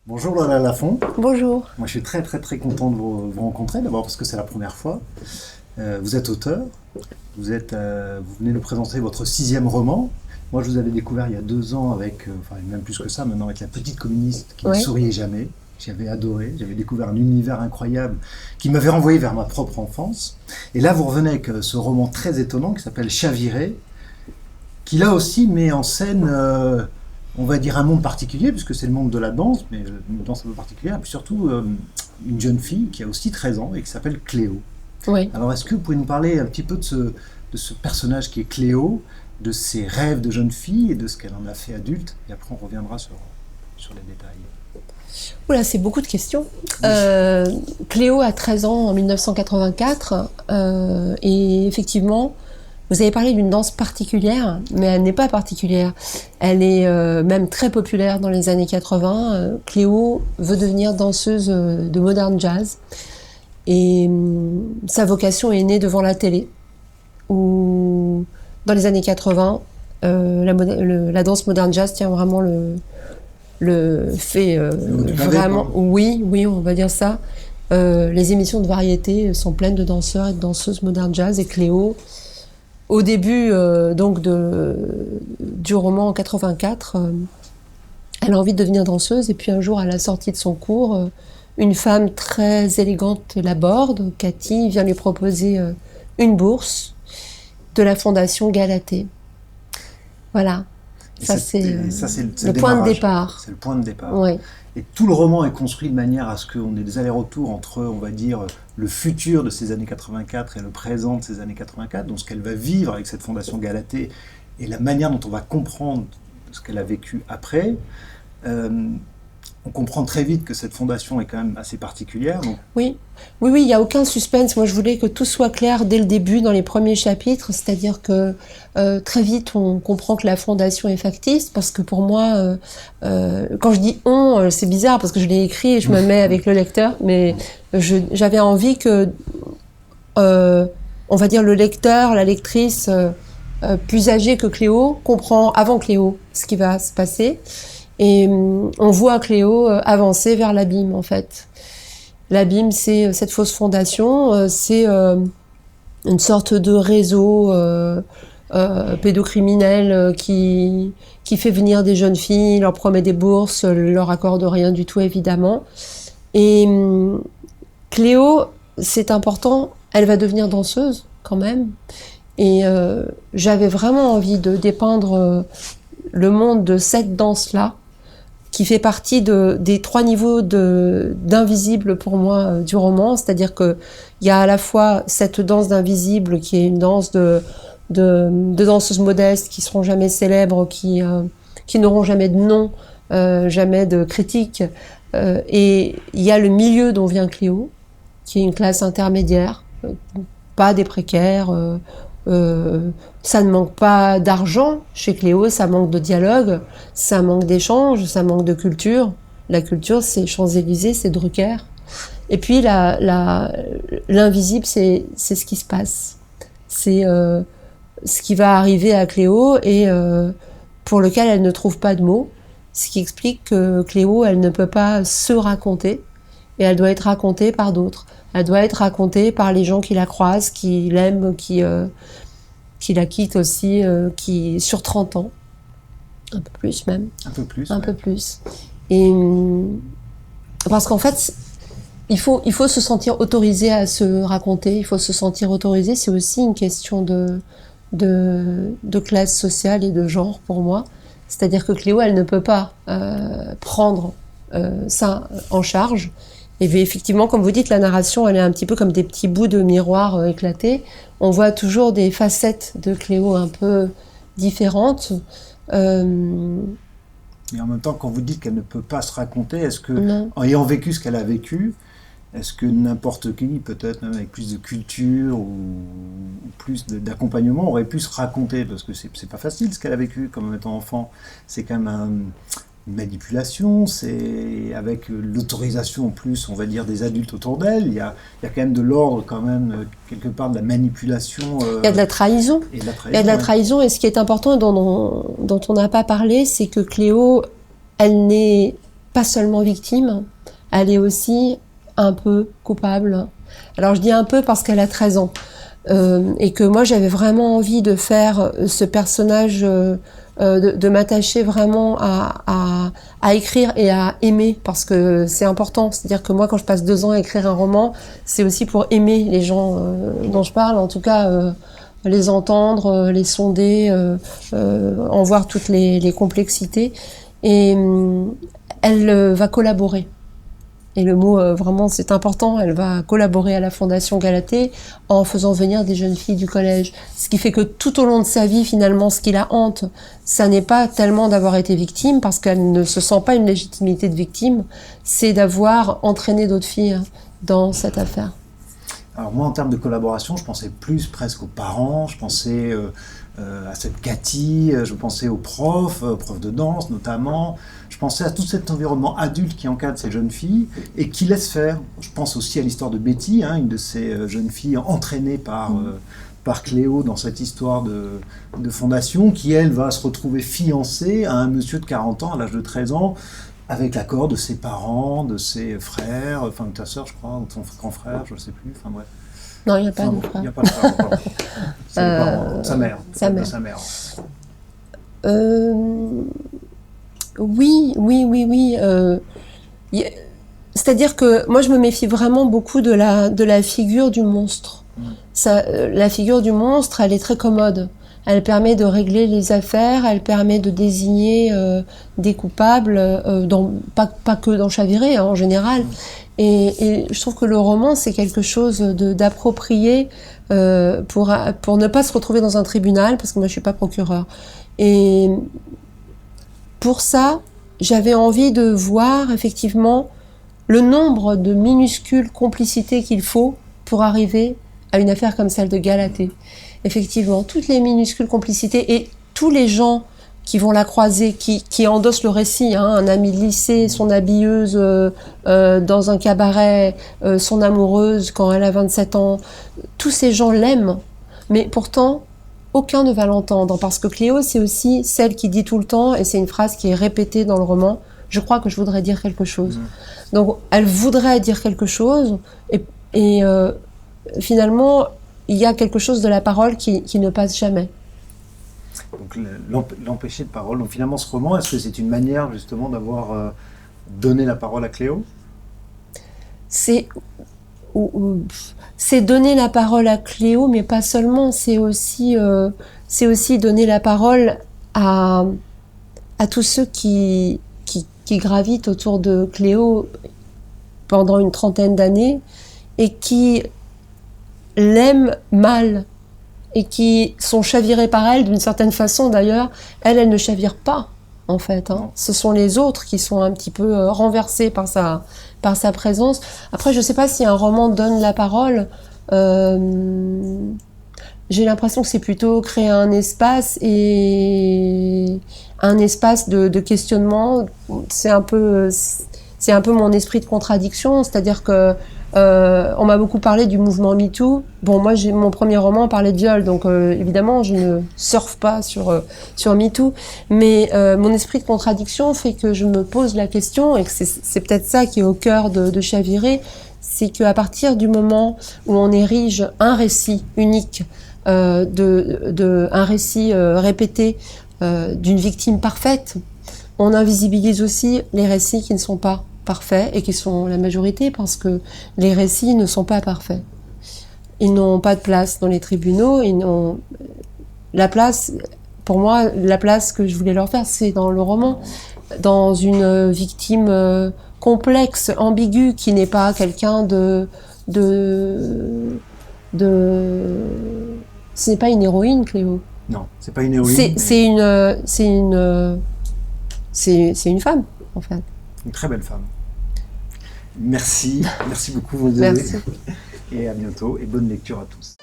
Bonjour Lola Lafont. Bonjour. Moi je suis très très très content de vous rencontrer, d'abord parce que c'est la première fois. Vous êtes auteur, vous venez nous présenter votre sixième roman. Moi je vous avais découvert il y a 2 ans avec, enfin même plus que ça maintenant, avec La Petite Communiste qui ne Oui, souriait jamais. J'avais adoré, j'avais découvert un univers incroyable qui m'avait renvoyé vers ma propre enfance. Et là vous revenez avec ce roman très étonnant qui s'appelle Chaviré, qui là aussi met en scène, on va dire, un monde particulier, puisque c'est le monde de la danse, mais une danse un peu particulière, et puis surtout une jeune fille qui a aussi 13 ans et qui s'appelle Cléo. oui. Alors est-ce que vous pouvez nous parler un petit peu de ce personnage qui est Cléo, de ses rêves de jeune fille et de ce qu'elle en a fait adulte, et après on reviendra sur les détails. Oula, c'est beaucoup de questions. Oui. Cléo a 13 ans en 1984 et effectivement, vous avez parlé d'une danse particulière, mais elle n'est pas particulière. Elle est même très populaire dans les années 80. Cléo veut devenir danseuse de modern jazz et sa vocation est née devant la télé, où dans les années 80, la danse modern jazz tient vraiment le fait Le haut du pavé, vraiment, quoi. oui, oui, on va dire ça. Les émissions de variété sont pleines de danseurs et de danseuses modern jazz, et Cléo, au début du roman en 84, elle a envie de devenir danseuse, et puis un jour à la sortie de son cours, une femme très élégante l'aborde. Cathy vient lui proposer une bourse de la fondation Galatée. Voilà, Et ça c'est c'est le point de démarrage. départ. C'est le point de départ. Oui. Et tout le roman est construit de manière à ce qu'on ait des allers-retours entre, on va dire, le futur de ces années 84 et le présent de ces années 84, donc ce qu'elle va vivre avec cette fondation Galatée et la manière dont on va comprendre ce qu'elle a vécu après. Euh, on comprend très vite que cette fondation est quand même assez particulière. Donc, Oui, oui, oui, il n'y a aucun suspense. Moi, je voulais que tout soit clair dès le début, dans les premiers chapitres, c'est-à-dire que très vite, on comprend que la fondation est factice, parce que pour moi, quand je dis on, c'est bizarre, parce que je l'ai écrit et je me mets avec le lecteur, mais j'avais envie que, euh, on va dire, le lecteur, la lectrice, plus âgée que Cléo, comprend avant Cléo ce qui va se passer. Et on voit Cléo avancer vers l'abîme, en fait. L'abîme, c'est cette fausse fondation, c'est une sorte de réseau pédocriminel qui fait venir des jeunes filles, leur promet des bourses, leur accorde rien du tout, évidemment. Et Cléo, c'est important, elle va devenir danseuse, quand même. Et j'avais vraiment envie de dépeindre le monde de cette danse-là, qui fait partie des 3 niveaux d'invisible pour moi du roman, c'est-à-dire que il y a à la fois cette danse d'invisible qui est une danse de danseuses modestes qui seront jamais célèbres, qui n'auront jamais de nom, jamais de critique, et il y a le milieu dont vient Cléo, qui est une classe intermédiaire, pas des précaires. Ça ne manque pas d'argent chez Cléo, ça manque de dialogue, ça manque d'échange, ça manque de culture. La culture, c'est Champs-Élysées, c'est Drucker. Et puis l'invisible, c'est ce qui se passe. C'est ce qui va arriver à Cléo et pour lequel elle ne trouve pas de mots. Ce qui explique que Cléo, elle ne peut pas se raconter et elle doit être racontée par d'autres. Elle doit être racontée par les gens qui la croisent, qui l'aiment, qui la quittent aussi, qui sur 30 ans, un peu plus même, un peu plus. un Ouais. peu plus. Et parce qu'en fait, il faut se sentir autorisé à se raconter, il faut se sentir autorisé. C'est aussi une question de classe sociale et de genre pour moi. C'est-à-dire que Cléo, elle ne peut pas prendre ça en charge. Et bien, effectivement, comme vous dites, la narration, elle est un petit peu comme des petits bouts de miroir éclatés. On voit toujours des facettes de Cléo un peu différentes. Euh, Et en même temps, quand vous dites qu'elle ne peut pas se raconter, est-ce que, non. en ayant vécu ce qu'elle a vécu, est-ce que n'importe qui, peut-être même avec plus de culture ou plus d'accompagnement, aurait pu se raconter? Parce que c'est pas facile ce qu'elle a vécu comme étant enfant. C'est quand même une manipulation, c'est avec l'autorisation en plus, on va dire, des adultes autour d'elle. Il y a quand même de l'ordre, quand même, quelque part, de la manipulation Il y a de la trahison. et de la Il y a de trahison. la Ouais. trahison, et ce qui est important et dont on n'a pas parlé, c'est que Cléo, elle n'est pas seulement victime, elle est aussi un peu coupable. Alors je dis un peu parce qu'elle a 13 ans. Et que moi j'avais vraiment envie de faire ce personnage, de m'attacher vraiment à écrire et à aimer, parce que c'est important. C'est-à-dire que moi quand je passe 2 ans à écrire un roman, c'est aussi pour aimer les gens dont je parle, en tout cas les entendre, les sonder, en voir toutes les complexités. Et elle va collaborer. Et le mot, vraiment, c'est important. Elle va collaborer à la Fondation Galatée en faisant venir des jeunes filles du collège. Ce qui fait que tout au long de sa vie, finalement, ce qui la hante, ça n'est pas tellement d'avoir été victime, parce qu'elle ne se sent pas une légitimité de victime, c'est d'avoir entraîné d'autres filles dans cette affaire. Alors moi, en termes de collaboration, je pensais plus presque aux parents, je pensais à cette Cathy, je pensais aux profs de danse notamment. Je pensais à tout cet environnement adulte qui encadre ces jeunes filles et qui laisse faire. Je pense aussi à l'histoire de Betty, une de ces jeunes filles entraînées par Cléo dans cette histoire de fondation, qui elle va se retrouver fiancée à un monsieur de 40 ans à l'âge de 13 ans, avec l'accord de ses parents, de ses frères, enfin de ta sœur je crois, ou de son grand frère, je ne sais plus, enfin bref. Non, il n'y a pas de frère. Il n'y a pas de frère, pardon. C'est les parents, sa mère. Sa mère. Oui. C'est-à-dire que moi, je me méfie vraiment beaucoup de la figure du monstre. La figure du monstre, elle est très commode. Elle permet de régler les affaires, elle permet de désigner des coupables, pas que dans Chaviré, en général. Et je trouve que le roman, c'est quelque chose d'approprié pour ne pas se retrouver dans un tribunal, parce que moi, je suis pas procureur. Et pour ça, j'avais envie de voir effectivement le nombre de minuscules complicités qu'il faut pour arriver à une affaire comme celle de Galatée. Effectivement, toutes les minuscules complicités et tous les gens qui vont la croiser, qui endossent le récit, un ami de lycée, son habilleuse dans un cabaret, son amoureuse quand elle a 27 ans, tous ces gens l'aiment, mais pourtant aucun ne va l'entendre, parce que Cléo, c'est aussi celle qui dit tout le temps, et c'est une phrase qui est répétée dans le roman, je crois que je voudrais dire quelque chose. Donc elle voudrait dire quelque chose, et finalement, il y a quelque chose de la parole qui ne passe jamais. Donc l'empêcher de parole. Donc finalement, ce roman, est-ce que c'est une manière justement d'avoir donné la parole à Cléo ? C'est donner la parole à Cléo, mais pas seulement. C'est aussi donner la parole à tous ceux qui gravitent autour de Cléo pendant une trentaine d'années et qui l'aiment mal et qui sont chavirés par elle d'une certaine façon. D'ailleurs, elle ne chavire pas, en fait. Ce sont les autres qui sont un petit peu renversés par sa présence. Après, je ne sais pas si un roman donne la parole. J'ai l'impression que c'est plutôt créer un espace de questionnement. C'est un peu mon esprit de contradiction, c'est-à-dire que on m'a beaucoup parlé du mouvement MeToo. Bon, moi, mon premier roman parlait de viol, donc évidemment, je ne surfe pas sur MeToo. Mais mon esprit de contradiction fait que je me pose la question, et que c'est peut-être ça qui est au cœur de Chaviré, c'est qu'à partir du moment où on érige un récit unique, un récit répété d'une victime parfaite, on invisibilise aussi les récits qui ne sont pas parfaits et qui sont la majorité, parce que les récits ne sont pas parfaits. Ils n'ont pas de place dans les tribunaux. Pour moi, la place que je voulais leur faire, c'est dans le roman, dans une victime complexe, ambiguë, qui n'est pas quelqu'un ce n'est pas une héroïne, Cléo. Non, c'est pas une héroïne. C'est une femme, en fait. Une très belle femme. Merci beaucoup vous deux. Merci. Et à bientôt et bonne lecture à tous.